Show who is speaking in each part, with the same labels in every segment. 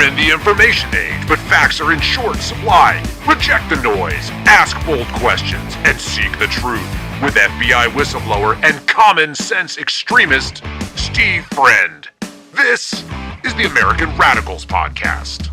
Speaker 1: We're in the information age, but facts are in short supply. Reject the noise, ask bold questions, and seek the truth with FBI whistleblower and common sense extremist, Steve Friend. This is the American Radicals Podcast.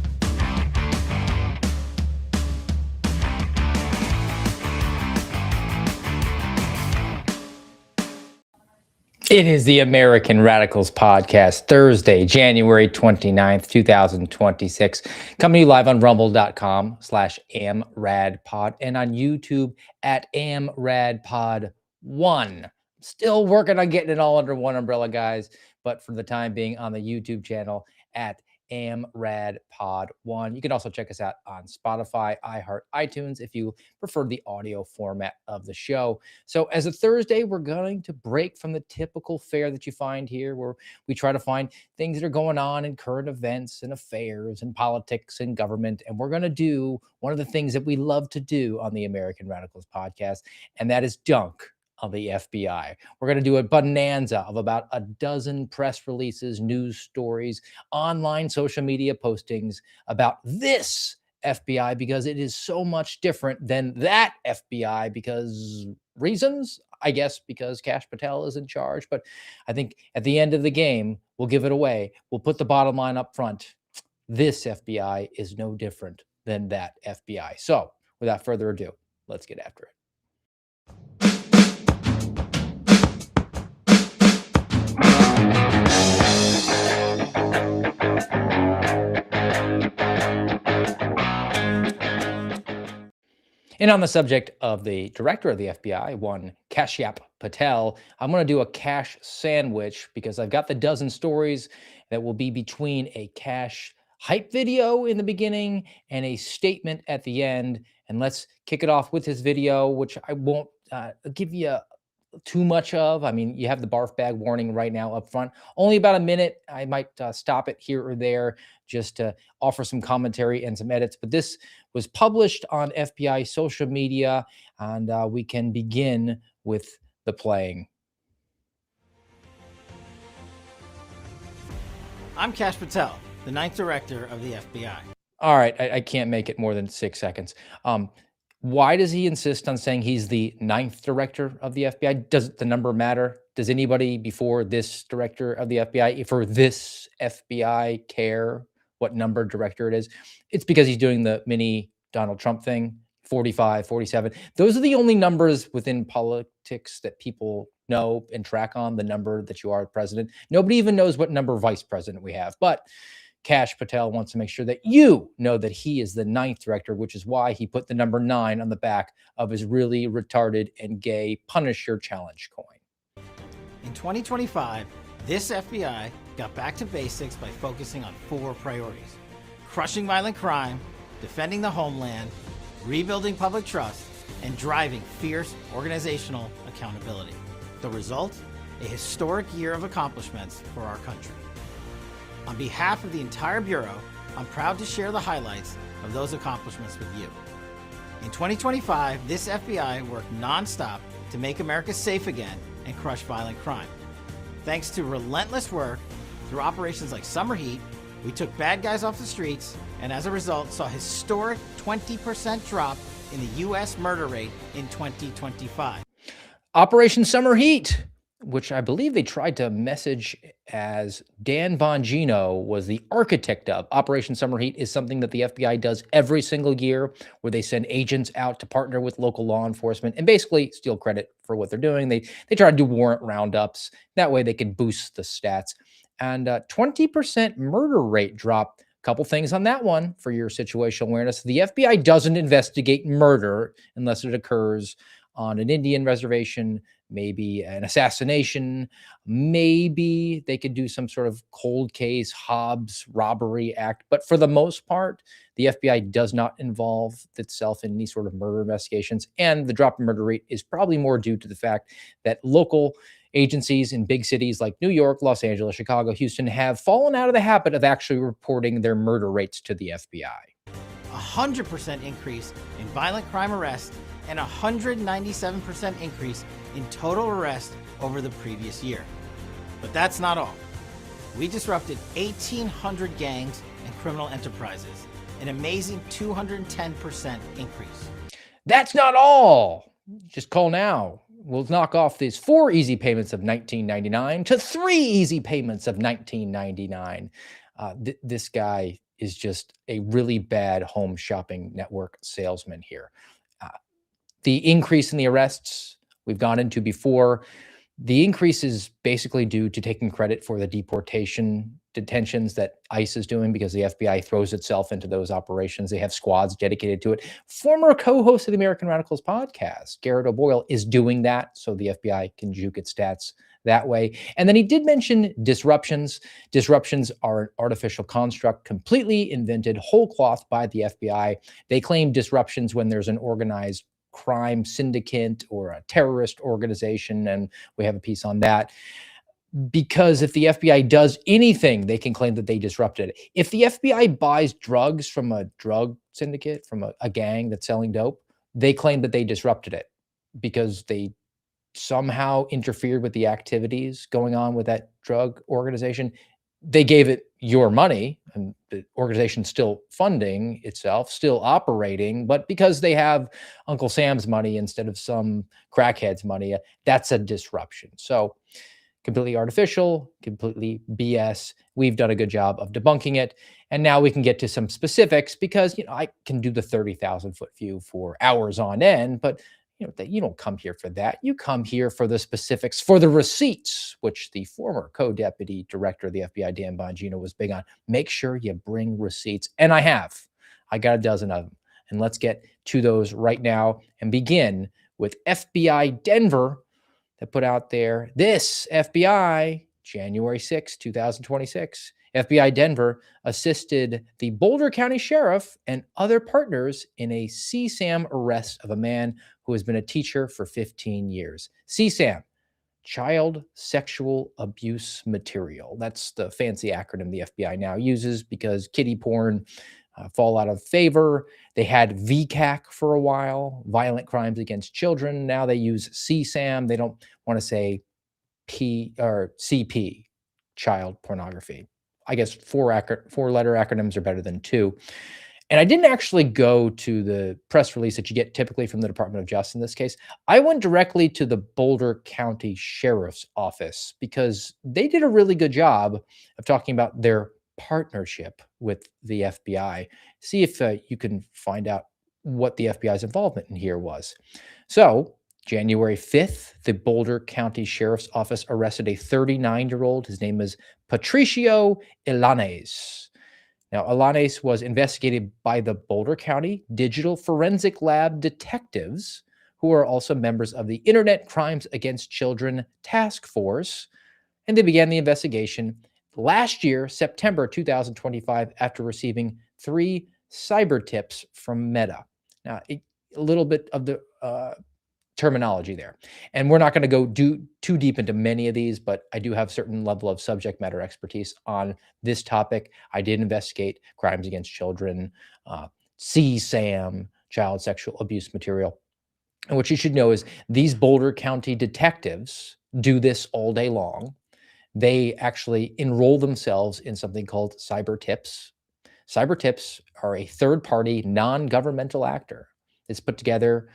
Speaker 2: It is the American Radicals Podcast, Thursday, January 29th, 2026. Coming to you live on rumble.com/amradpod and on YouTube at amradpod1. Still working on getting it all under one umbrella, guys, but for the time being on the YouTube channel at amradpod1. You can also check us out on Spotify, iHeart, iTunes if you prefer the audio format of the show. So as a Thursday, we're going to break from the typical fare that you find here, where we try to find things that are going on in current events and affairs and politics and government. And we're going to do one of the things that we love to do on the American Radicals Podcast, and that is dunk on the FBI. We're going to do a bonanza of about a dozen press releases, news stories, online social media postings about this FBI, because it is so much different than that FBI, because reasons, I guess, because Kash Patel is in charge. But I think at the end of the game, we'll give it away. We'll put the bottom line up front. This FBI is no different than that FBI. So without further ado, let's get after it. And on the subject of the director of the FBI, one Kashyap Patel, I'm going to do a Kash sandwich because I've got the dozen stories that will be between a Kash hype video in the beginning and a statement at the end. And let's kick it off with his video, which I won't give you too much of. I mean, you have the barf bag warning right now up front. Only about a minute. I might stop it here or there just to offer some commentary and some edits. But this was published on FBI social media, and we can begin with the playing.
Speaker 3: I'm Kash Patel, the 9th director of the FBI.
Speaker 2: All right, I can't make it more than 6 seconds. Why does he insist on saying he's the 9th director of the FBI? Does the number matter? Does anybody before this director of the FBI, for this FBI, care what number director it is? It's because he's doing the mini Donald Trump thing, 45, 47. Those are the only numbers within politics that people know and track on, the number that you are president. Nobody even knows what number vice president we have. But Kash Patel wants to make sure that you know that he is the 9th director, which is why he put the number 9 on the back of his really retarded and gay Punisher challenge coin.
Speaker 3: In 2025, this FBI got back to basics by focusing on 4 priorities: crushing violent crime, defending the homeland, rebuilding public trust, and driving fierce organizational accountability. The result? A historic year of accomplishments for our country. On behalf of the entire Bureau, I'm proud to share the highlights of those accomplishments with you. In 2025, this FBI worked nonstop to make America safe again and crush violent crime. Thanks to relentless work through operations like Summer Heat, we took bad guys off the streets and as a result saw a historic 20% drop in the U.S. murder rate in 2025.
Speaker 2: Operation Summer Heat, which I believe they tried to message as Dan Bongino was the architect of. Operation Summer Heat is something that the FBI does every single year, where they send agents out to partner with local law enforcement and basically steal credit for what they're doing. They try to do warrant roundups. That way they can boost the stats. And 20% murder rate drop. Couple things on that one for your situational awareness. The FBI doesn't investigate murder unless it occurs on an Indian reservation, maybe an assassination, maybe they could do some sort of cold case, Hobbs robbery act. But for the most part, the FBI does not involve itself in any sort of murder investigations. And the drop in murder rate is probably more due to the fact that local agencies in big cities like New York, Los Angeles, Chicago, Houston have fallen out of the habit of actually reporting their murder rates to the FBI.
Speaker 3: 100% increase in violent crime arrests and 197% increase in total arrests over the previous year. But that's not all. We disrupted 1,800 gangs and criminal enterprises, an amazing 210% increase.
Speaker 2: That's not all. Just call now. We'll knock off these 4 easy payments of $19.99 to 3 easy payments of $19.99. This guy is just a really bad home shopping network salesman here. The increase in the arrests we've gone into before, the increase is basically due to taking credit for the detentions that ICE is doing because the FBI throws itself into those operations. They have squads dedicated to it. Former co-host of the American Radicals podcast, Garrett O'Boyle, is doing that so the FBI can juke its stats that way. And then he did mention disruptions. Disruptions are an artificial construct completely invented whole cloth by the FBI. They claim disruptions when there's an organized crime syndicate or a terrorist organization, and we have a piece on that. Because if the FBI does anything, they can claim that they disrupted it. If the FBI buys drugs from a drug syndicate, from a gang that's selling dope, they claim that they disrupted it because they somehow interfered with the activities going on with that drug organization. They gave it your money, and the organization's still funding itself, still operating, but because they have Uncle Sam's money instead of some crackhead's money, that's a disruption. So completely artificial, completely BS. We've done a good job of debunking it. And now we can get to some specifics because, I can do the 30,000 foot view for hours on end, but that you don't come here for that. You come here for the specifics, for the receipts, which the former co-deputy director of the FBI, Dan Bongino, was big on. Make sure you bring receipts. And I have. I got a dozen of them. And let's get to those right now and begin with FBI Denver that put out there this FBI, January 6, 2026. FBI Denver assisted the Boulder County Sheriff and other partners in a CSAM arrest of a man who has been a teacher for 15 years. CSAM, Child Sexual Abuse Material. That's the fancy acronym the FBI now uses because kiddie porn fall out of favor. They had VCAC for a while, Violent Crimes Against Children. Now they use CSAM. They don't want to say P or CP, child pornography. I guess 4-letter acronyms are better than 2. And I didn't actually go to the press release that you get typically from the Department of Justice in this case. I went directly to the Boulder County Sheriff's Office because they did a really good job of talking about their partnership with the FBI. See if you can find out what the FBI's involvement in here was. So, January 5th, the Boulder County Sheriff's Office arrested a 39-year-old. His name is Patricio Ilanes. Now, Ilanes was investigated by the Boulder County Digital Forensic Lab detectives, who are also members of the Internet Crimes Against Children Task Force, and they began the investigation last year, September 2025, after receiving 3 cyber tips from Meta. Now, a little bit of the terminology there. And we're not going to go too deep into many of these, but I do have a certain level of subject matter expertise on this topic. I did investigate crimes against children, CSAM, child sexual abuse material. And what you should know is these Boulder County detectives do this all day long. They actually enroll themselves in something called Cyber Tips. Cyber Tips are a third-party, non-governmental actor. It's put together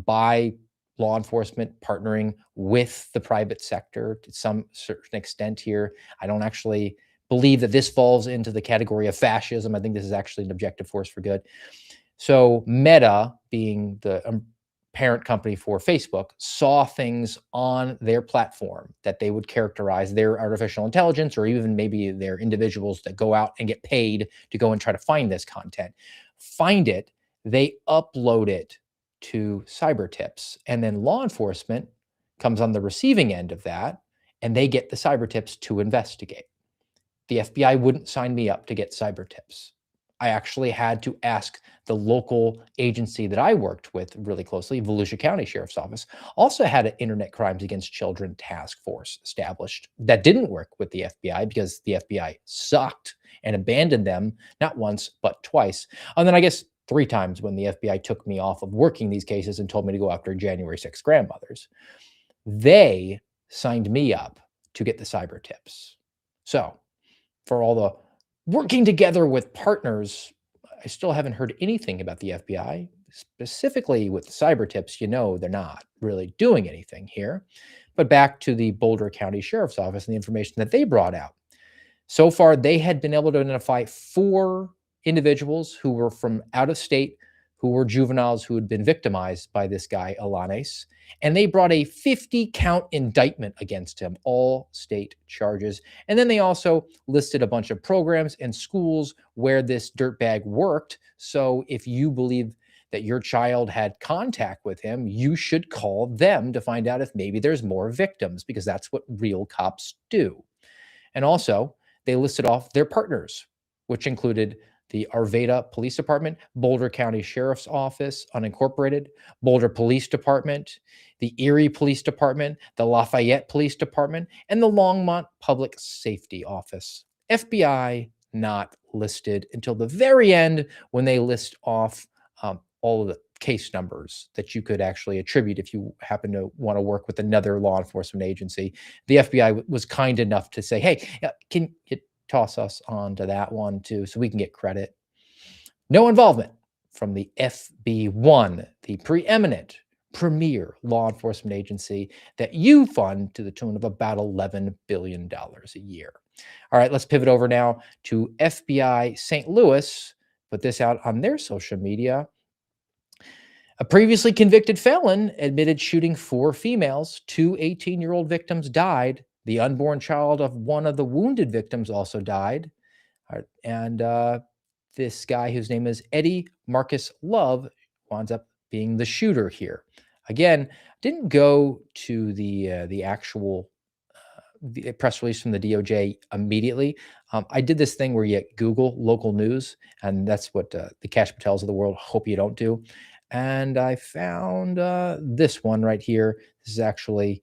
Speaker 2: by law enforcement partnering with the private sector to some certain extent here. I don't actually believe that this falls into the category of fascism. I think this is actually an objective force for good. So Meta, being the parent company for Facebook, saw things on their platform that they would characterize their artificial intelligence, or even maybe their individuals that go out and get paid to go and try to find this content. Find it, they upload it to Cyber Tips, and then law enforcement comes on the receiving end of that, and they get the Cyber Tips to investigate. The FBI wouldn't sign me up to get Cyber Tips. I actually had to ask the local agency that I worked with really closely, Volusia County Sheriff's Office, also had an Internet Crimes Against Children task force established that didn't work with the FBI because the FBI sucked and abandoned them not once, but twice. And then I guess 3 times when the FBI took me off of working these cases and told me to go after January 6 grandmothers. They signed me up to get the Cyber Tips. So for all the Working together with partners, I still haven't heard anything about the FBI. Specifically with cyber tips, they're not really doing anything here. But back to the Boulder County Sheriff's Office and the information that they brought out. So far, they had been able to identify 4 individuals who were from out of state, who were juveniles who had been victimized by this guy, Alanes. And they brought a 50-count indictment against him, all state charges. And then they also listed a bunch of programs and schools where this dirtbag worked. So if you believe that your child had contact with him, you should call them to find out if maybe there's more victims, because that's what real cops do. And also, they listed off their partners, which included the Arvada Police Department, Boulder County Sheriff's Office, unincorporated, Boulder Police Department, the Erie Police Department, the Lafayette Police Department, and the Longmont Public Safety Office. FBI not listed until the very end, when they list off all of the case numbers that you could actually attribute if you happen to want to work with another law enforcement agency. The FBI was kind enough to say, hey, can you toss us onto that one too, so we can get credit? No involvement from the FB1, the preeminent, premier law enforcement agency that you fund to the tune of about $11 billion a year. All right, let's pivot over now to FBI St. Louis. Put this out on their social media. A previously convicted felon admitted shooting 4 females. 2 18-year-old victims died. The unborn child of one of the wounded victims also died. And this guy, whose name is Eddie Marcus Love, winds up being the shooter here. Again, didn't go to the actual the press release from the DOJ immediately. I did this thing where you Google local news, and that's what the Kash Patels of the world hope you don't do. And I found this one right here. This is actually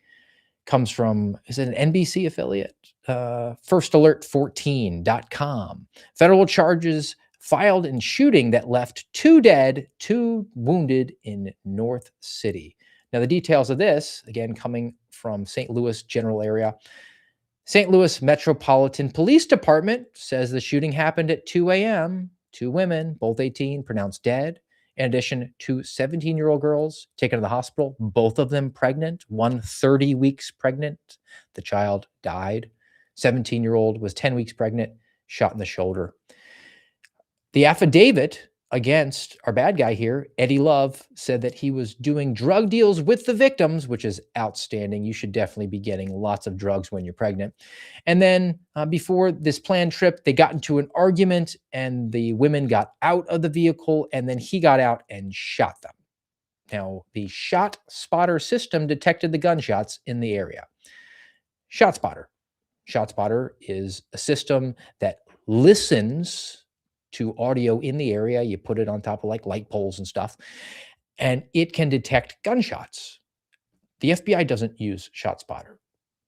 Speaker 2: comes from, is it an NBC affiliate? FirstAlert14.com. Federal charges filed in shooting that left 2 dead, 2 wounded in North City. Now, the details of this, again, coming from St. Louis general area. St. Louis Metropolitan Police Department says the shooting happened at 2 a.m. 2 women, both 18, pronounced dead. In addition, 2 17-year-old girls taken to the hospital, both of them pregnant, one 30 weeks pregnant. The child died. 17-year-old was 10 weeks pregnant, shot in the shoulder. The affidavit against our bad guy here, Eddie Love, said that he was doing drug deals with the victims, which is outstanding. You should definitely be getting lots of drugs when you're pregnant. And then before this planned trip, they got into an argument and the women got out of the vehicle, and then he got out and shot them. Now, the Shot Spotter system detected the gunshots in the area. Shot Spotter is a system that listens to audio in the area. You put it on top of like light poles and stuff, and it can detect gunshots. The FBI doesn't use ShotSpotter.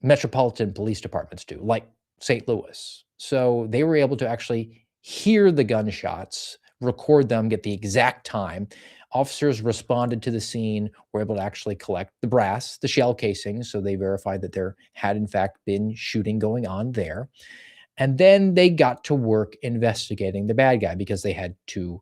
Speaker 2: Metropolitan police departments do, like St. Louis. So they were able to actually hear the gunshots, record them, get the exact time. Officers responded to the scene, were able to actually collect the brass, the shell casings, so they verified that there had in fact been shooting going on there. And then they got to work investigating the bad guy, because they had 2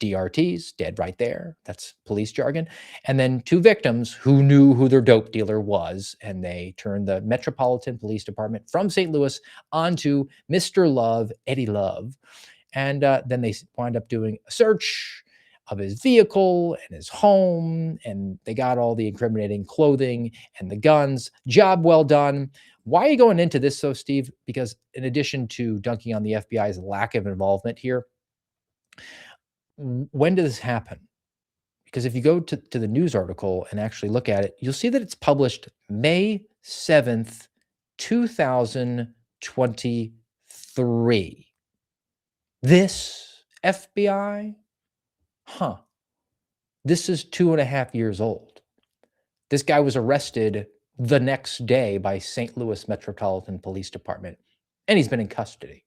Speaker 2: DRTs dead right there. That's police jargon. And then 2 victims who knew who their dope dealer was. And they turned the Metropolitan Police Department from St. Louis onto Mr. Love, Eddie Love. And then they wind up doing a search of his vehicle and his home. And they got all the incriminating clothing and the guns. Job well done. Why are you going into this, though, Steve? Because in addition to dunking on the FBI's lack of involvement here, when did this happen? Because if you go to the news article and actually look at it, you'll see that it's published May 7th, 2023. This FBI? This is 2.5 years old. This guy was arrested the next day by St. Louis Metropolitan Police Department, and he's been in custody.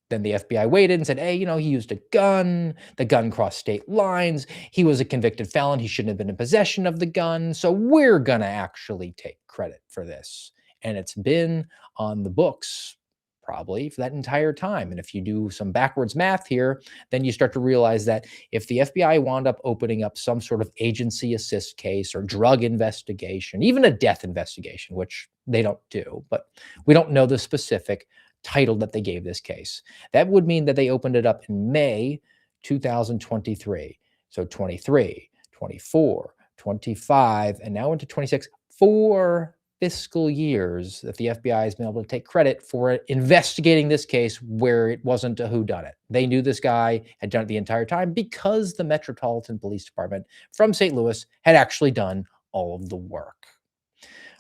Speaker 2: Then the FBI waited and said, hey, he used a gun. The gun crossed state lines. He was a convicted felon. He shouldn't have been in possession of the gun. So we're going to actually take credit for this. And it's been on the books probably for that entire time. And if you do some backwards math here, then you start to realize that if the FBI wound up opening up some sort of agency assist case or drug investigation, even a death investigation, which they don't do, but we don't know the specific title that they gave this case, that would mean that they opened it up in May 2023. So 23, 24, 25, and now into 26, 4 fiscal years that the FBI has been able to take credit for investigating this case where it wasn't a whodunit. They knew this guy had done it the entire time because the Metropolitan Police Department from St. Louis had actually done all of the work.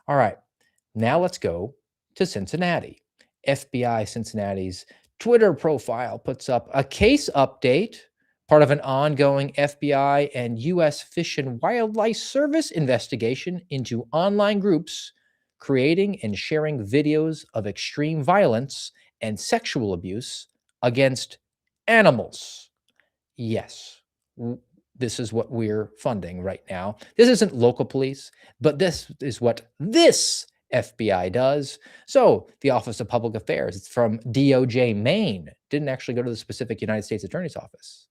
Speaker 2: All right, now let's go to Cincinnati. FBI Cincinnati's Twitter profile puts up a case update, part of an ongoing FBI and U.S. Fish and Wildlife Service investigation into online groups creating and sharing videos of extreme violence and sexual abuse against animals. Yes, this is what we're funding right now. This isn't local police, but this is what this FBI does. So the Office of Public Affairs, it's from DOJ Maine, didn't actually go to the specific United States Attorney's Office,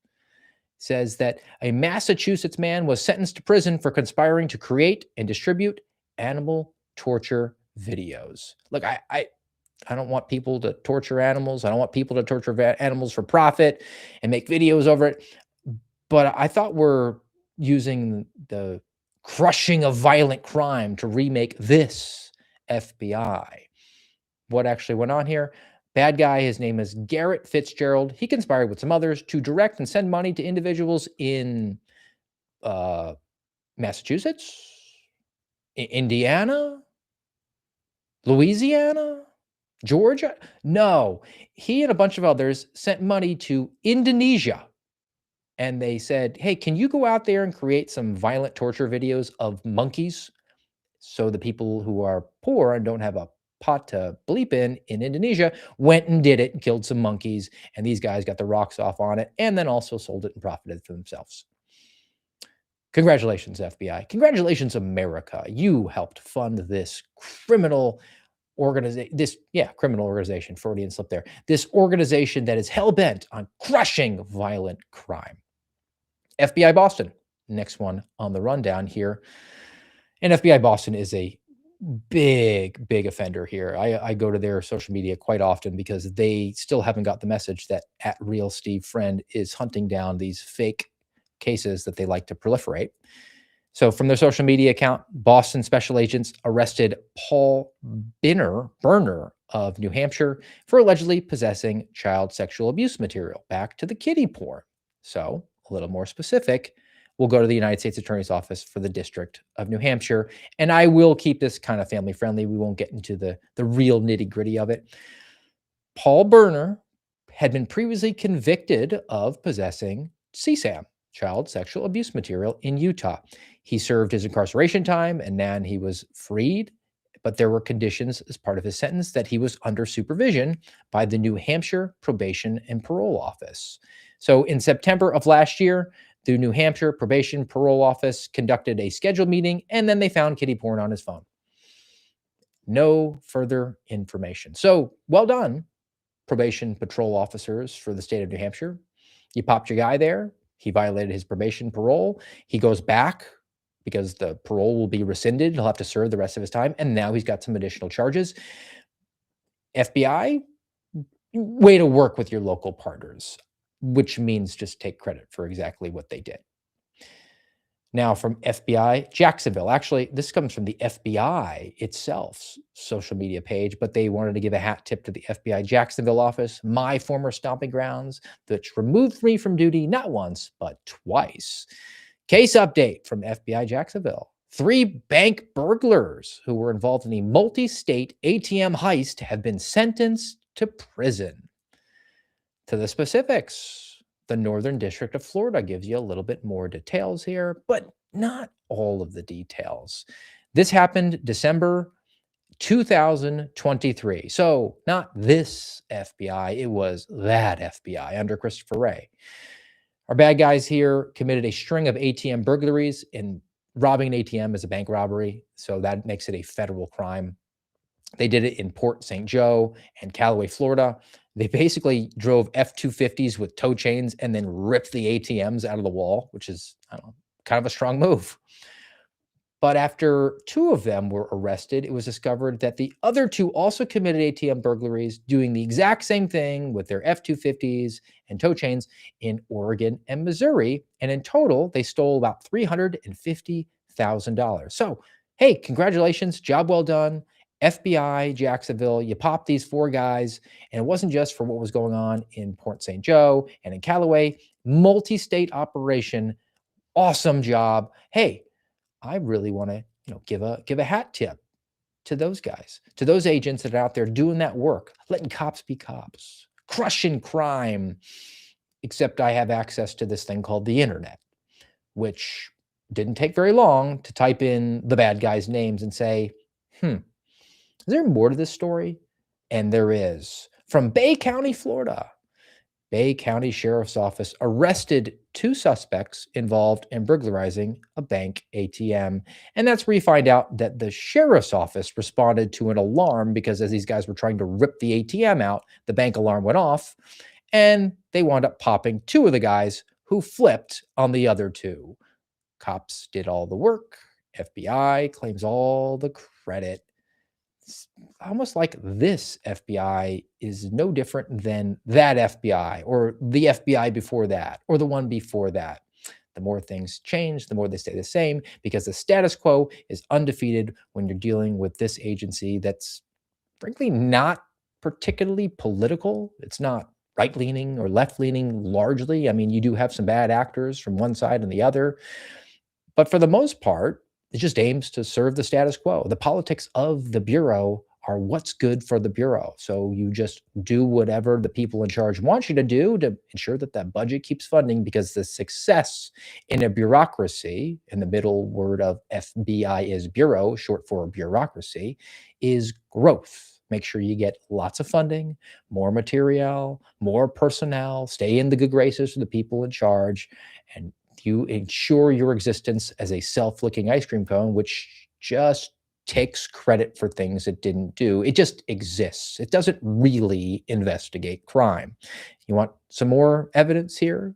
Speaker 2: says that a Massachusetts man was sentenced to prison for conspiring to create and distribute animal torture videos. Look, I don't want people to torture animals. I don't want people to torture animals for profit and make videos over it. But I thought we're using the crushing of violent crime to remake this FBI. What actually went on here? Bad guy, his name is Garrett Fitzgerald. He conspired with some others to direct and send money to individuals in Massachusetts, Indiana, Louisiana, Georgia. No, he and a bunch of others sent money to Indonesia. And they said, hey, can you go out there and create some violent torture videos of monkeys so the people who are poor and don't have a pot to bleep in Indonesia went and did it and killed some monkeys. And these guys got the rocks off on it and then also sold it and profited for themselves. Congratulations, FBI. Congratulations, America. You helped fund this criminal organization, Freudian slip there. This organization that is hell-bent on crushing violent crime. FBI Boston, next one on the rundown here. And FBI Boston is a big offender here. I go to their social media quite often because they still haven't got the message that @RealSteveFriend is hunting down these fake cases that they like to proliferate. So from their social media account, Boston special agents arrested Paul Berner of New Hampshire for allegedly possessing child sexual abuse material. Back to the kiddie porn. So a little more specific, we'll go to the United States Attorney's Office for the District of New Hampshire. And I will keep this kind of family friendly. We won't get into the real nitty gritty of it. Paul Berner had been previously convicted of possessing CSAM, child sexual abuse material, in Utah. He served his incarceration time and then he was freed, but there were conditions as part of his sentence that he was under supervision by the New Hampshire Probation and Parole Office. So in September of last year, the New Hampshire Probation Parole Office conducted a scheduled meeting and then they found kiddie porn on his phone. No further information. So well done, probation patrol officers for the state of New Hampshire. You popped your guy there. He violated his probation parole. He goes back because the parole will be rescinded. He'll have to serve the rest of his time. And now he's got some additional charges. FBI, way to work with your local partners, which means just take credit for exactly what they did. Now from FBI Jacksonville, actually, this comes from the FBI itself's social media page, but they wanted to give a hat tip to the FBI Jacksonville office, my former stomping grounds, which removed me from duty not once, but twice. Case update from FBI Jacksonville. 3 bank burglars who were involved in a multi-state ATM heist have been sentenced to prison. To the specifics, the Northern District of Florida gives you a little bit more details here, but not all of the details. This happened December 2023. So not this FBI, it was that FBI under Christopher Wray. Our bad guys here committed a string of ATM burglaries, and robbing an ATM is a bank robbery, so that makes it a federal crime. They did it in Port St. Joe and Callaway, Florida. They basically drove F-250s with tow chains and then ripped the ATMs out of the wall, which is, I don't know, kind of a strong move. But after 2 of them were arrested, it was discovered that the other 2 also committed ATM burglaries, doing the exact same thing with their F-250s and tow chains in Oregon and Missouri. And in total, they stole about $350,000. So, hey, congratulations, job well done. FBI, Jacksonville, you popped these 4 guys, and it wasn't just for what was going on in Port St. Joe and in Callaway, multi-state operation, awesome job. Hey, I really want to, give a hat tip to those guys, to those agents that are out there doing that work, letting cops be cops, crushing crime. Except I have access to this thing called the internet, which didn't take very long to type in the bad guys' names and say, is there more to this story? And there is. From Bay County, Florida, Bay County Sheriff's Office arrested 2 suspects involved in burglarizing a bank ATM. And that's where you find out that the Sheriff's Office responded to an alarm because as these guys were trying to rip the ATM out, the bank alarm went off and they wound up popping 2 of the guys who flipped on the other 2. Cops did all the work. FBI claims all the credit. It's almost like this FBI is no different than that FBI or the FBI before that or the one before that. The more things change, the more they stay the same because the status quo is undefeated when you're dealing with this agency that's frankly not particularly political. It's not right-leaning or left-leaning largely. I mean, you do have some bad actors from one side and the other, but for the most part, it just aims to serve the status quo. The politics of the Bureau are what's good for the Bureau. So you just do whatever the people in charge want you to do to ensure that that budget keeps funding because the success in a bureaucracy, and the middle word of FBI is Bureau, short for bureaucracy, is growth. Make sure you get lots of funding, more material, more personnel, stay in the good graces of the people in charge, and you ensure your existence as a self-licking ice cream cone, which just takes credit for things it didn't do. It just exists. It doesn't really investigate crime. You want some more evidence here?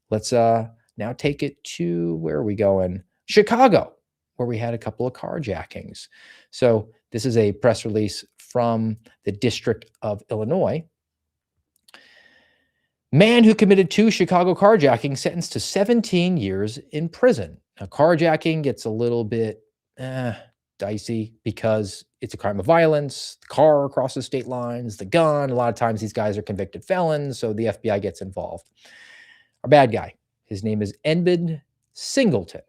Speaker 2: Let's now take it to, where are we going? Chicago, where we had a couple of carjackings. So this is a press release from the District of Illinois. Man who committed 2 Chicago carjackings sentenced to 17 years in prison. Now, carjacking gets a little bit dicey because it's a crime of violence. The car crosses state lines, the gun. A lot of times these guys are convicted felons, so the FBI gets involved. Our bad guy, his name is Edmund Singleton,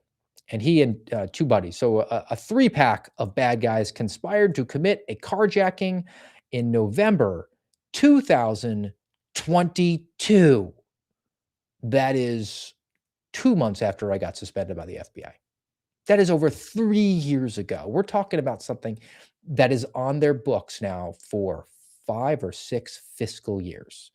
Speaker 2: and he and 2 buddies, so a 3-pack of bad guys conspired to commit a carjacking in November 2022. That is 2 months after I got suspended by the FBI. That is over 3 years ago. We're talking about something that is on their books now for 5 or 6 fiscal years.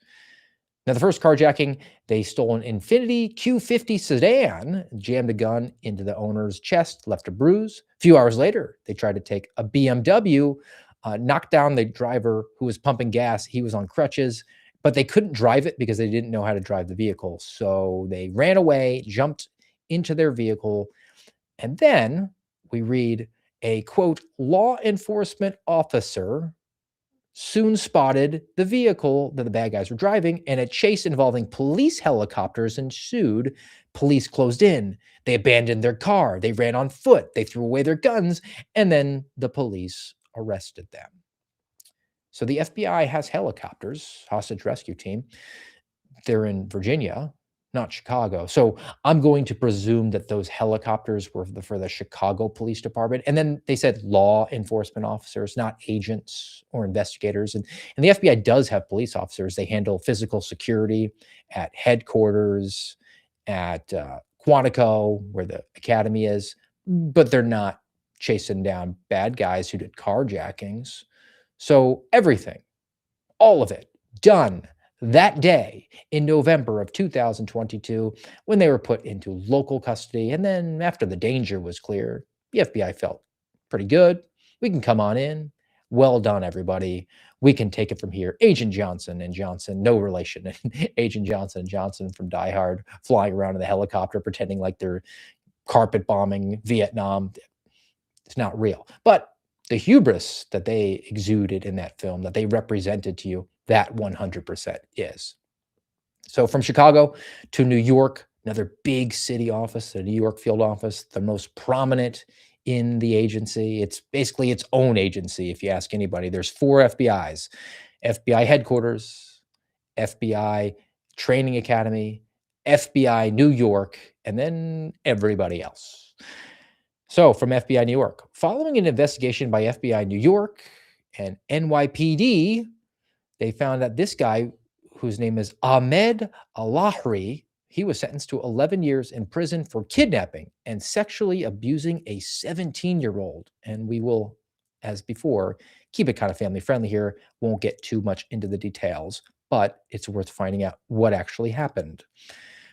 Speaker 2: Now, the first carjacking, they stole an Infiniti Q50 sedan, jammed a gun into the owner's chest, left a bruise. A few hours later, they tried to take a BMW, knocked down the driver who was pumping gas. He was on crutches, but they couldn't drive it because they didn't know how to drive the vehicle. So they ran away, jumped into their vehicle, and then we read a, quote, law enforcement officer soon spotted the vehicle that the bad guys were driving, and a chase involving police helicopters ensued. Police closed in. They abandoned their car. They ran on foot. They threw away their guns, and then the police arrested them. So the FBI has helicopters, hostage rescue team. They're in Virginia, not Chicago. So I'm going to presume that those helicopters were for the Chicago Police Department. And then they said law enforcement officers, not agents or investigators. And the FBI does have police officers. They handle physical security at headquarters, at Quantico, where the academy is, but they're not chasing down bad guys who did carjackings. So everything, all of it, done that day in November of 2022 when they were put into local custody. And then after the danger was clear, the FBI felt pretty good. We can come on in. Well done, everybody. We can take it from here. Agent Johnson and Johnson, no relation. Agent Johnson and Johnson from Die Hard, flying around in the helicopter, pretending like they're carpet bombing Vietnam. It's not real. But the hubris that they exuded in that film, that they represented to you, that 100% is. So from Chicago to New York, another big city office, the New York field office, the most prominent in the agency. It's basically its own agency, if you ask anybody. There's 4 FBIs: FBI headquarters, FBI training academy, FBI New York, and then everybody else. So from FBI New York, following an investigation by FBI New York and NYPD, they found that this guy, whose name is Ahmed Alahri, he was sentenced to 11 years in prison for kidnapping and sexually abusing a 17-year-old. And we will, as before, keep it kind of family friendly here. Won't get too much into the details, but it's worth finding out what actually happened.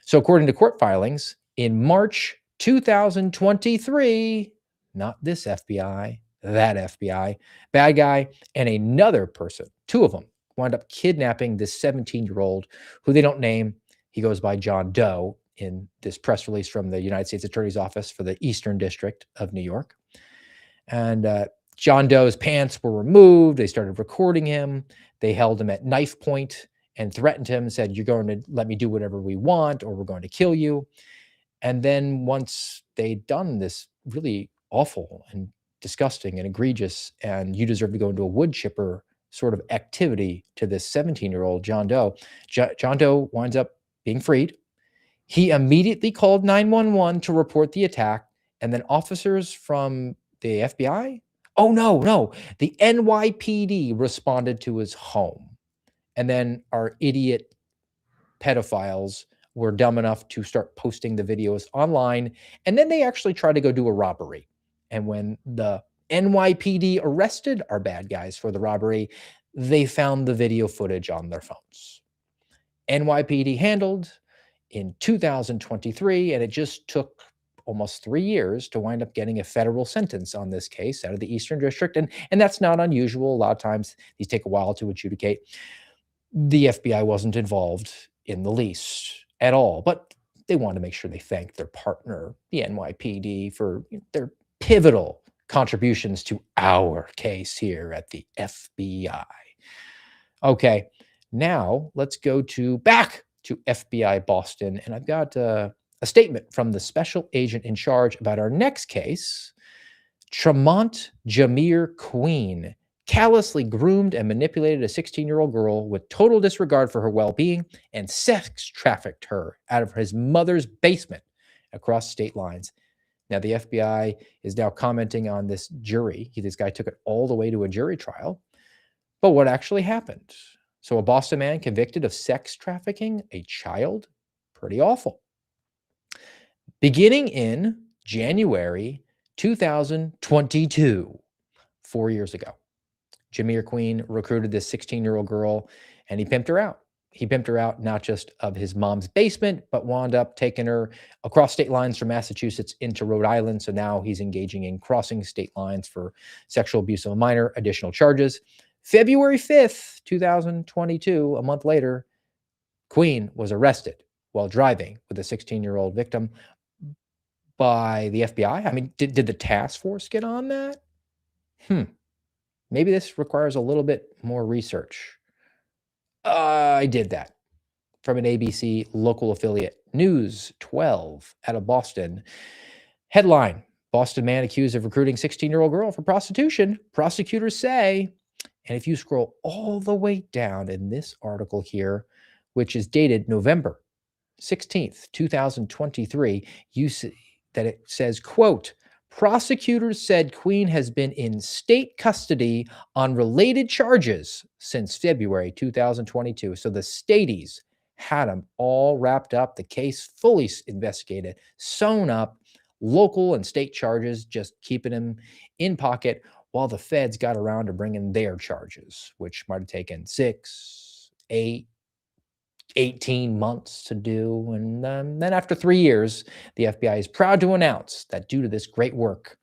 Speaker 2: So according to court filings, in March 2023, not this FBI, that FBI, bad guy, and another person, 2 of them, wound up kidnapping this 17-year-old who they don't name. He goes by John Doe in this press release from the United States Attorney's Office for the Eastern District of New York. And John Doe's pants were removed. They started recording him. They held him at knife point and threatened him, said, "You're going to let me do whatever we want or we're going to kill you." And then once they'd done this really awful and disgusting and egregious, and you deserve to go into a wood chipper sort of activity to this 17-year-old John Doe, John Doe winds up being freed. He immediately called 911 to report the attack, and then officers from the FBI, the NYPD responded to his home. And then our idiot pedophiles were dumb enough to start posting the videos online, and then they actually tried to go do a robbery. And when the NYPD arrested our bad guys for the robbery, they found the video footage on their phones. NYPD handled in 2023, and it just took almost 3 years to wind up getting a federal sentence on this case out of the Eastern District. And that's not unusual. A lot of times these take a while to adjudicate. The FBI wasn't involved in the least at all, but they wanted to make sure they thanked their partner, the NYPD, for their pivotal contributions to our case here at the FBI. Okay, now let's go back to FBI Boston, and I've got a statement from the special agent in charge about our next case. Tremont Jameer Queen callously groomed and manipulated a 16-year-old girl with total disregard for her well-being and sex trafficked her out of his mother's basement across state lines. Now, the FBI is now commenting on this jury. This guy took it all the way to a jury trial. But what actually happened? So a Boston man convicted of sex trafficking a child? Pretty awful. Beginning in January 2022, 4 years ago, Jameer Queen recruited this 16-year-old girl, and he pimped her out. He pimped her out not just of his mom's basement, but wound up taking her across state lines from Massachusetts into Rhode Island. So now he's engaging in crossing state lines for sexual abuse of a minor, additional charges. February 5th, 2022, a month later, Queen was arrested while driving with a 16-year-old victim by the FBI. I mean, did the task force get on that? Maybe this requires a little bit more research. I did that from an ABC local affiliate, News 12 out of Boston. Headline: Boston man accused of recruiting 16-year-old girl for prostitution, prosecutors say. And if you scroll all the way down in this article here, which is dated November 16th, 2023, you see that it says, quote, prosecutors said Queen has been in state custody on related charges since February 2022. So the staties had him all wrapped up, the case fully investigated, sewn up, local and state charges, just keeping him in pocket while the feds got around to bringing their charges, which might have taken 6, 8, 18 months to do. And then after 3 years, the FBI is proud to announce that due to this great work,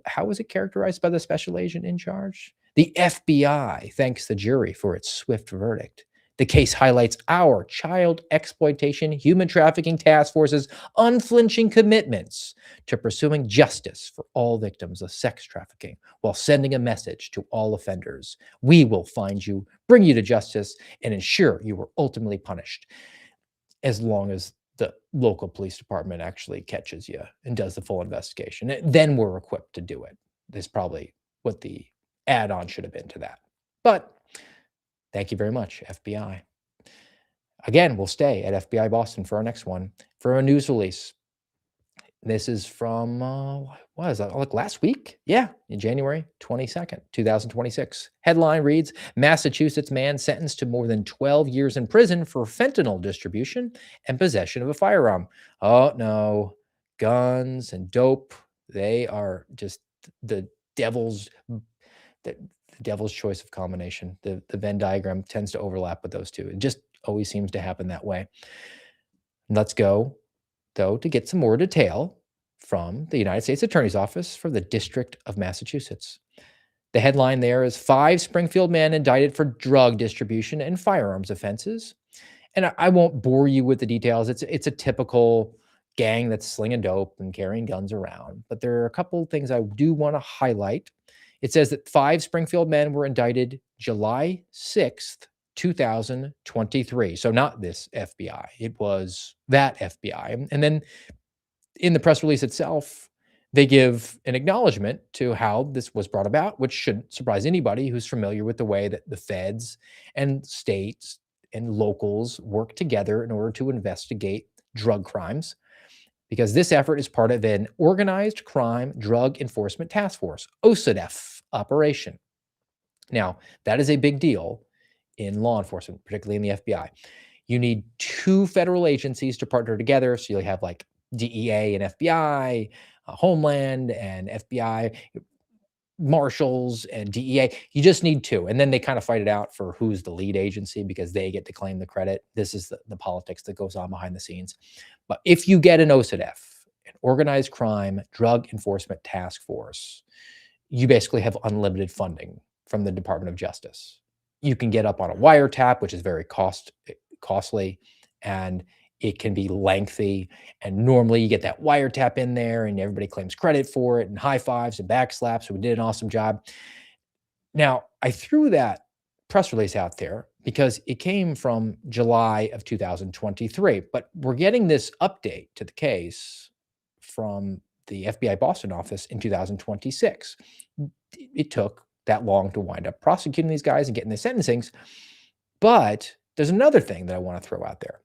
Speaker 2: how was it characterized by the special agent in charge? The FBI thanks the jury for its swift verdict. The case highlights our child exploitation human trafficking task force's unflinching commitments to pursuing justice for all victims of sex trafficking while sending a message to all offenders. We will find you, bring you to justice, and ensure you are ultimately punished, as long as the local police department actually catches you and does the full investigation. Then we're equipped to do it. That's probably what the add-on should have been to that. But thank you very much, FBI. Again, we'll stay at FBI Boston for our next one for a news release. This is from, what is that, like last week? Yeah, in January 22nd, 2026. Headline reads, Massachusetts man sentenced to more than 12 years in prison for fentanyl distribution and possession of a firearm. Oh, no. Guns and dope, they are just the devil's choice of combination. The Venn diagram tends to overlap with those two. It just always seems to happen that way. Let's go, though, to get some more detail from the United States Attorney's Office for the District of Massachusetts. The headline there is 5 Springfield men indicted for drug distribution and firearms offenses. And I won't bore you with the details. It's a typical gang that's slinging dope and carrying guns around. But there are a couple of things I do want to highlight. It says that 5 Springfield men were indicted July 6th, 2023. So not this FBI. It was that FBI. And then in the press release itself, they give an acknowledgement to how this was brought about, which shouldn't surprise anybody who's familiar with the way that the feds and states and locals work together in order to investigate drug crimes, because this effort is part of an Organized Crime Drug Enforcement Task Force, OCDEF operation. Now, that is a big deal in law enforcement, particularly in the FBI. You need 2 federal agencies to partner together. So you'll have like DEA and FBI, Homeland and FBI, marshals and DEA. You just need 2. And then they kind of fight it out for who's the lead agency because they get to claim the credit. This is the politics that goes on behind the scenes. But if you get an OCDEF, an Organized Crime Drug Enforcement Task Force, you basically have unlimited funding from the Department of Justice. You can get up on a wiretap, which is very costly, and it can be lengthy. And normally you get that wiretap in there and everybody claims credit for it and high fives and backslaps. So we did an awesome job. Now, I threw that press release out there because it came from July of 2023, but we're getting this update to the case from the FBI Boston office in 2026. It took that long to wind up prosecuting these guys and getting the sentencings. But there's another thing that I want to throw out there.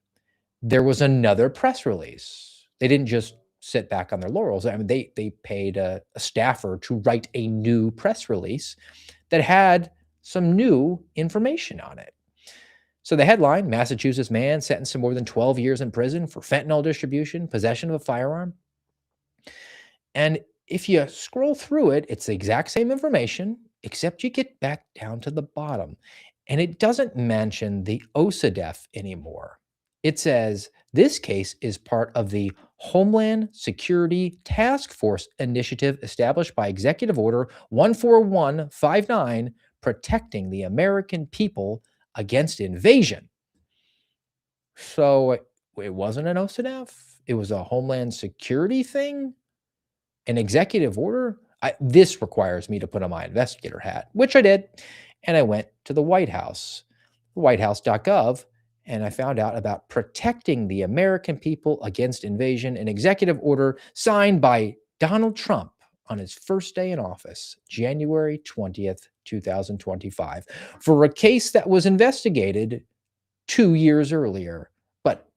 Speaker 2: There was another press release. They didn't just sit back on their laurels. I mean, they paid a staffer to write a new press release that had some new information on it. So the headline, Massachusetts man sentenced to more than 12 years in prison for fentanyl distribution, possession of a firearm. And if you scroll through it, it's the exact same information, except you get back down to the bottom. And it doesn't mention the OCDEF anymore. It says this case is part of the Homeland Security Task Force initiative established by Executive Order 14159, protecting the American people against invasion. So it wasn't an OCDEF. It was a Homeland Security thing, an executive order. This requires me to put on my investigator hat, which I did. And I went to the White House, whitehouse.gov, and I found out about protecting the American people against invasion, an executive order signed by Donald Trump on his first day in office, January 20th, 2025, for a case that was investigated 2 years earlier. But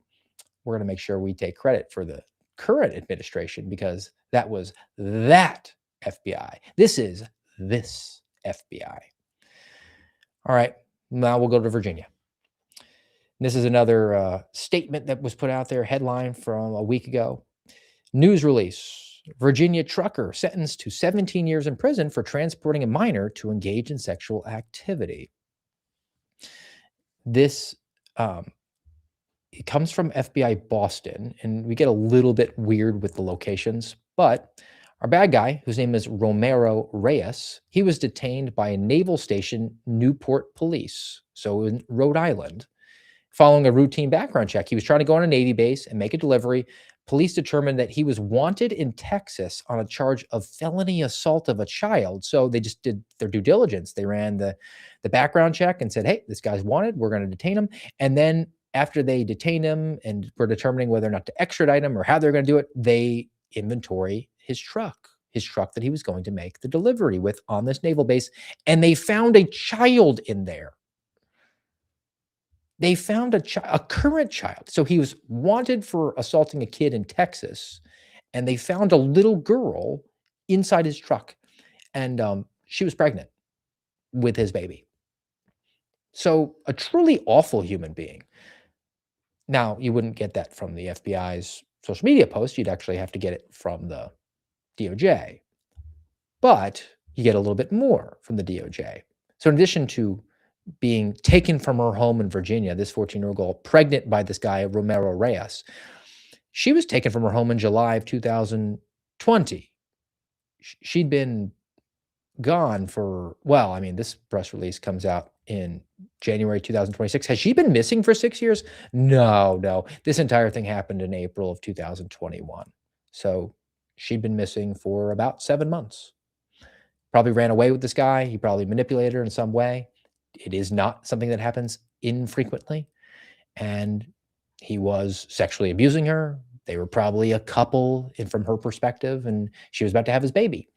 Speaker 2: we're going to make sure we take credit for the current administration because that was that FBI. This is this FBI. All right, now we'll go to Virginia. This is another statement that was put out there, headline from a week ago. News release, Virginia trucker sentenced to 17 years in prison for transporting a minor to engage in sexual activity. This it comes from FBI Boston, and we get a little bit weird with the locations, but Our bad guy, whose name is Romero Reyes, he was detained by a naval station, Newport Police, so in Rhode Island. Following a routine background check, he was trying to go on a Navy base and make a delivery. Police determined that he was wanted in Texas on a charge of felony assault of a child. So they just did their due diligence. They ran the background check and said, hey, this guy's wanted. We're going to detain him. And then after they detained him and were determining whether or not to extradite him or how they're going to do it, they inventory his truck that he was going to make the delivery with on this naval base. And they found a child in there. They found a current child. So he was wanted for assaulting a kid in Texas, and they found a little girl inside his truck, and she was pregnant with his baby. So a truly awful human being. Now, you wouldn't get that from the FBI's social media post. You'd actually have to get it from the DOJ. But you get a little bit more from the DOJ. So in addition to being taken from her home in Virginia, this 14-year-old girl, pregnant by this guy, Romero Reyes, she was taken from her home in July of 2020. She'd been gone for, well, I mean, this press release comes out in January 2026. Has she been missing for 6 years? No. This entire thing happened in April of 2021. So she'd been missing for about 7 months. Probably ran away with this guy. He probably manipulated her in some way. It is not something that happens infrequently. And he was sexually abusing her. They were probably a couple from her perspective, and she was about to have his baby.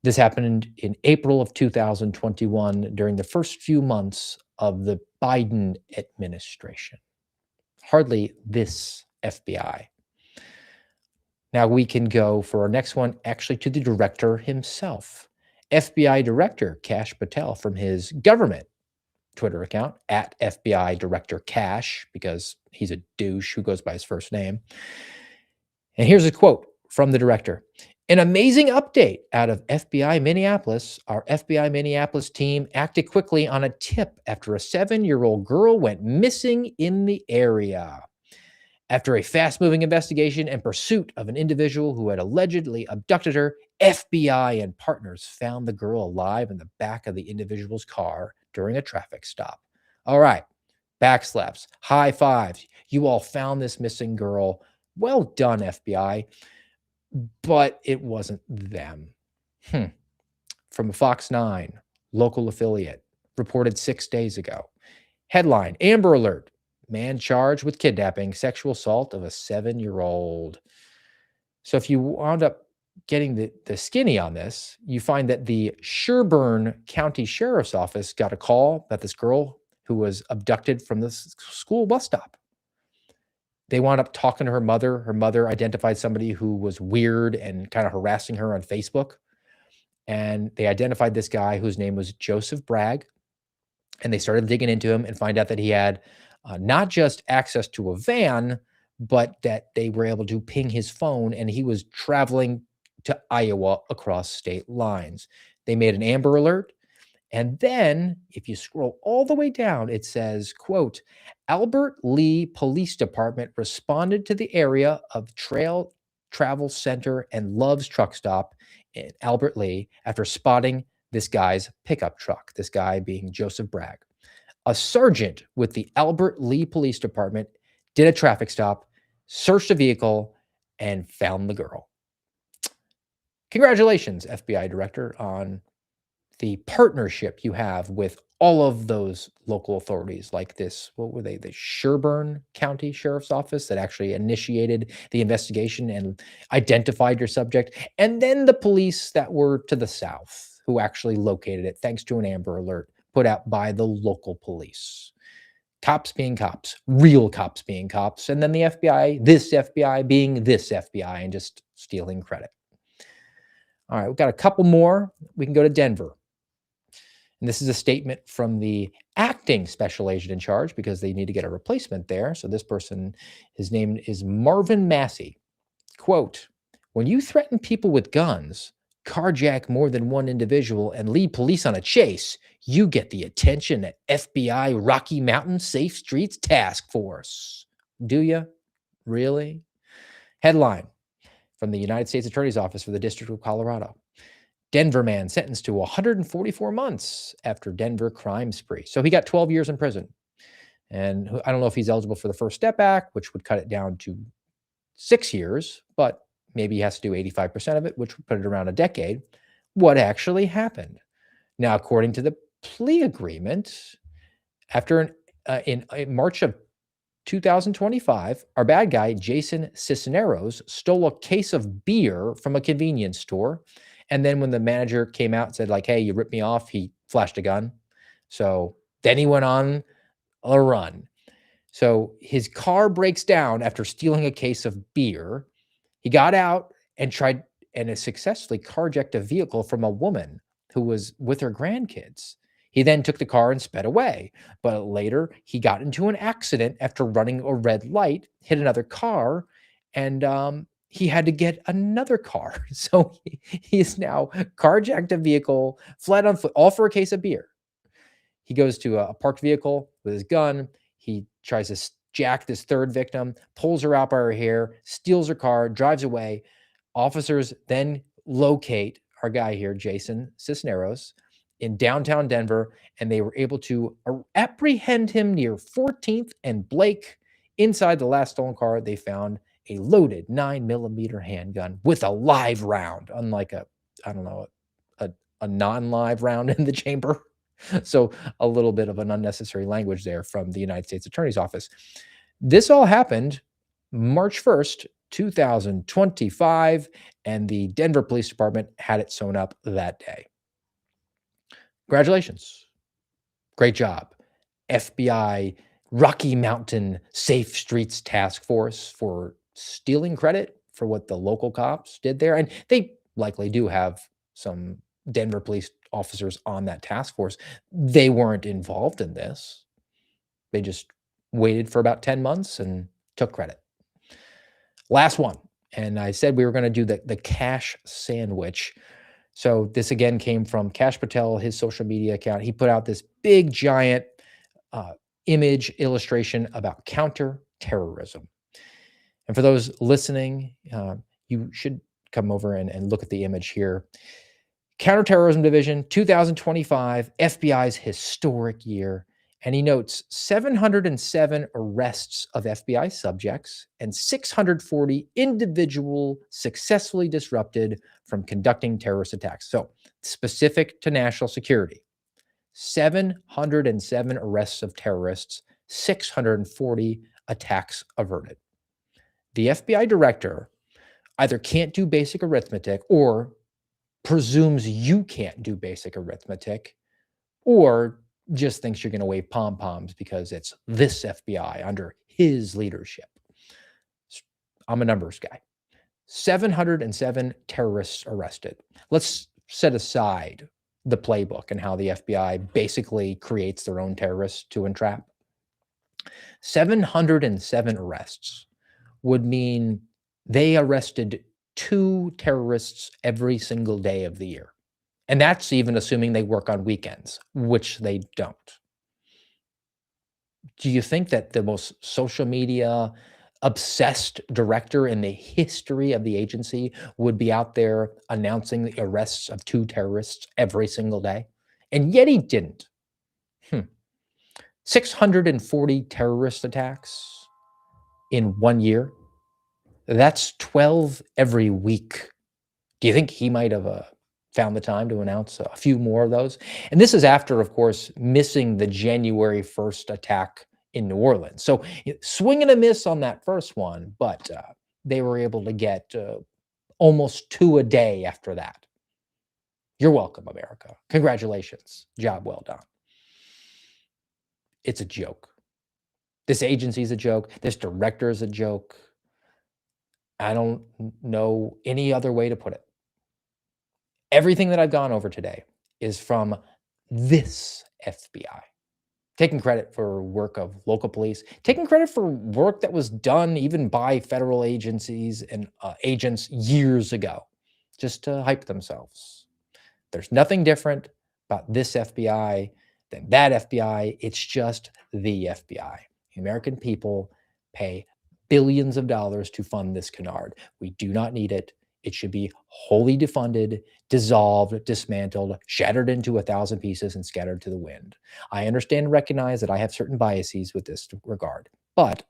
Speaker 2: This happened in April of 2021 during the first few months of the Biden administration. Hardly this FBI. Now we can go for our next one, actually to the director himself. FBI Director Kash Patel, from his government Twitter account, at FBI Director Kash, because he's a douche who goes by his first name. And here's a quote from the director. An amazing update out of FBI Minneapolis. Our FBI Minneapolis team acted quickly on a tip after a 7-year-old girl went missing in the area. After a fast-moving investigation and pursuit of an individual who had allegedly abducted her, FBI and partners found the girl alive in the back of the individual's car during a traffic stop. All right, backslaps, high fives. You all found this missing girl. Well done, FBI. But it wasn't them. From a Fox 9 local affiliate, reported 6 days ago. Headline, Amber Alert. Man charged with kidnapping, sexual assault of a 7-year-old. So if you wound up getting the skinny on this, you find that the Sherburne County Sheriff's Office got a call that this girl who was abducted from the school bus stop. They wound up talking to her mother. Her mother identified somebody who was weird and kind of harassing her on Facebook. And they identified this guy whose name was Joseph Bragg. And they started digging into him and find out that he had not just access to a van, but that they were able to ping his phone, and he was traveling to Iowa across state lines. They made an Amber Alert. And then if you scroll all the way down, it says, quote, Albert Lee Police Department responded to the area of Trail Travel Center and Love's Truck Stop in Albert Lee after spotting this guy's pickup truck, this guy being Joseph Bragg. A sergeant with the Albert Lee Police Department did a traffic stop, searched the vehicle, and found the girl. Congratulations, FBI Director, on the partnership you have with all of those local authorities like this. What were they? The Sherburne County Sheriff's Office that actually initiated the investigation and identified your subject. And then the police that were to the south who actually located it thanks to an Amber Alert put out by the local police. Cops being cops, real cops being cops, and then the FBI, this FBI being this FBI, and just stealing credit. All right, we've got a couple more. We can go to Denver. And this is a statement from the acting special agent in charge because they need to get a replacement there. So this person, his name is Marvin Massey. Quote, when you threaten people with guns, carjack more than one individual, and lead police on a chase, you get the attention at FBI Rocky Mountain Safe Streets Task Force. Do you? Really? Headline, from the United States Attorney's Office for the District of Colorado. Denver man sentenced to 144 months after Denver crime spree. So he got 12 years in prison. And I don't know if he's eligible for the First Step Act, which would cut it down to 6 years, but maybe he has to do 85% of it, which would put it around a decade. What actually happened? Now, according to the plea agreement, after in March of 2025, our bad guy, Jason Cisneros, stole a case of beer from a convenience store. And then when the manager came out and said, like, hey, you ripped me off, he flashed a gun. So then he went on a run. So his car breaks down after stealing a case of beer. He got out and tried and has successfully carjacked a vehicle from a woman who was with her grandkids. He then took the car and sped away. But later, he got into an accident after running a red light, hit another car, and he had to get another car. So he's now carjacked a vehicle, fled on foot, all for a case of beer. He goes to a parked vehicle with his gun. He tries to jack this third victim, pulls her out by her hair, steals her car, drives away. Officers then locate our guy here, Jason Cisneros, in downtown Denver, and they were able to apprehend him near 14th and Blake. Inside the last stolen car, they found a loaded 9mm handgun with a live round, unlike a non-live round in the chamber. So a little bit of an unnecessary language there from the United States Attorney's Office. This all happened March 1st, 2025, and the Denver Police Department had it sewn up that day. Congratulations. Great job. FBI Rocky Mountain Safe Streets Task Force for stealing credit for what the local cops did there. And they likely do have some Denver police officers on that task force. They weren't involved in this. They just waited for about 10 months and took credit. Last one. And I said we were going to do the cash sandwich. So this again came from Kash Patel, his social media account. He put out this big, giant image illustration about counterterrorism. And for those listening, you should come over and look at the image here. Counterterrorism Division, 2025, FBI's historic year. And he notes 707 arrests of FBI subjects and 640 individual successfully disrupted from conducting terrorist attacks. So specific to national security, 707 arrests of terrorists, 640 attacks averted. The FBI director either can't do basic arithmetic or presumes you can't do basic arithmetic, or just thinks you're going to wave pom-poms because it's this FBI under his leadership. I'm a numbers guy. 707 terrorists arrested. Let's set aside the playbook and how the FBI basically creates their own terrorists to entrap. 707 arrests would mean they arrested 2 terrorists every single day of the year. And that's even assuming they work on weekends, which they don't. Do you think that the most social media obsessed director in the history of the agency would be out there announcing the arrests of 2 terrorists every single day? And yet he didn't. 640 terrorist attacks in 1 year. That's 12 every week. Do you think he might have found the time to announce a few more of those? And this is after, of course, missing the January 1st attack in New Orleans. So swing and a miss on that first one, but they were able to get almost 2 a day after that. You're welcome, America. Congratulations. Job well done. It's a joke. This agency is a joke. This director is a joke. I don't know any other way to put it. Everything that I've gone over today is from this FBI. Taking credit for work of local police, taking credit for work that was done even by federal agencies and agents years ago, just to hype themselves. There's nothing different about this FBI than that FBI. It's just the FBI. The American people pay billions of dollars to fund this canard. We do not need it. It should be wholly defunded, dissolved, dismantled, shattered into 1,000 pieces, and scattered to the wind. I understand and recognize that I have certain biases with this regard, but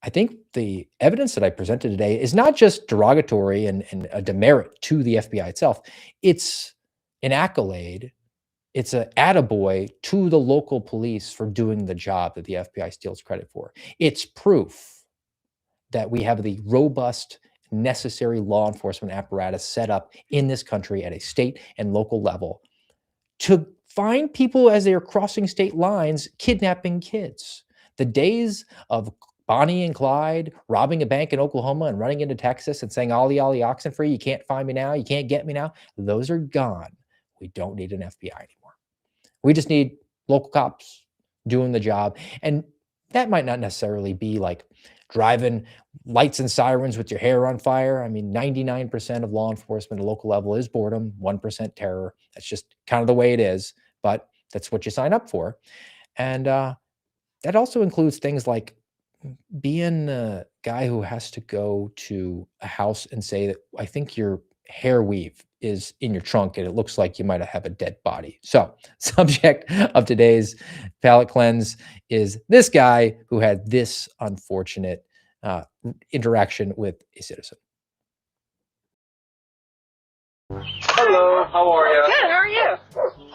Speaker 2: I think the evidence that I presented today is not just derogatory and a demerit to the FBI itself. It's an accolade. It's an attaboy to the local police for doing the job that the FBI steals credit for. It's proof that we have the robust, necessary law enforcement apparatus set up in this country at a state and local level to find people as they are crossing state lines, kidnapping kids. The days of Bonnie and Clyde robbing a bank in Oklahoma and running into Texas and saying, "Ollie, Ollie, oxen free, you can't find me now, you can't get me now," those are gone. We don't need an FBI anymore. We just need local cops doing the job. And that might not necessarily be like driving lights and sirens with your hair on fire. I mean, 99% of law enforcement at a local level is boredom, 1% terror. That's just kind of the way it is, but that's what you sign up for. And that also includes things like being a guy who has to go to a house and say that, "I think your hair weave is in your trunk and it looks like you might have a dead body." So, subject of today's palate cleanse is this guy who had this unfortunate interaction with a citizen.
Speaker 4: Hello, how are you?
Speaker 5: Good, how are you?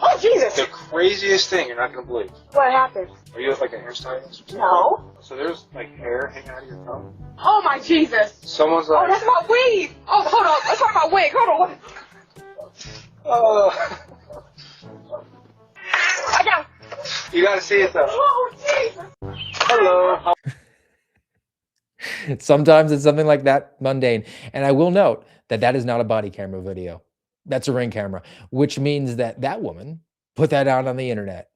Speaker 5: Oh, Jesus.
Speaker 4: The craziest thing you're not going to believe.
Speaker 5: What happened?
Speaker 4: Are you with like a hairstylist?
Speaker 5: No.
Speaker 4: So there's like hair hanging out of your thumb.
Speaker 5: Oh, my Jesus.
Speaker 4: Someone's
Speaker 5: Oh,
Speaker 4: like,
Speaker 5: that's my wig. Oh, hold on. Let's talk about wig. Hold on.
Speaker 4: oh.
Speaker 5: I got.
Speaker 4: You got to see it though.
Speaker 5: Oh, Jesus.
Speaker 4: Hello, how
Speaker 2: Sometimes it's something like that mundane. And I will note that that is not a body camera video. That's a Ring camera, which means that that woman put that out on the internet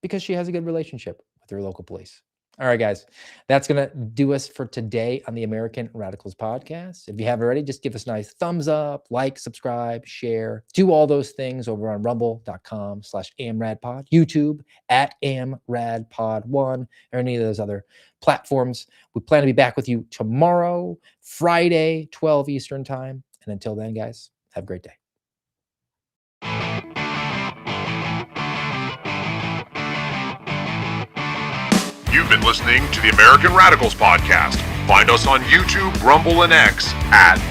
Speaker 2: because she has a good relationship with her local police. All right, guys, that's going to do us for today on the American Radicals podcast. If you haven't already, just give us a nice thumbs up, like, subscribe, share, do all those things over on rumble.com/amradpod, YouTube @amradpod1, or any of those other platforms. We plan to be back with you tomorrow, Friday, 12 Eastern time. And until then, guys, have a great day.
Speaker 1: You've been listening to the American Radicals podcast. Find us on YouTube, Rumble, and X @AmRadPod.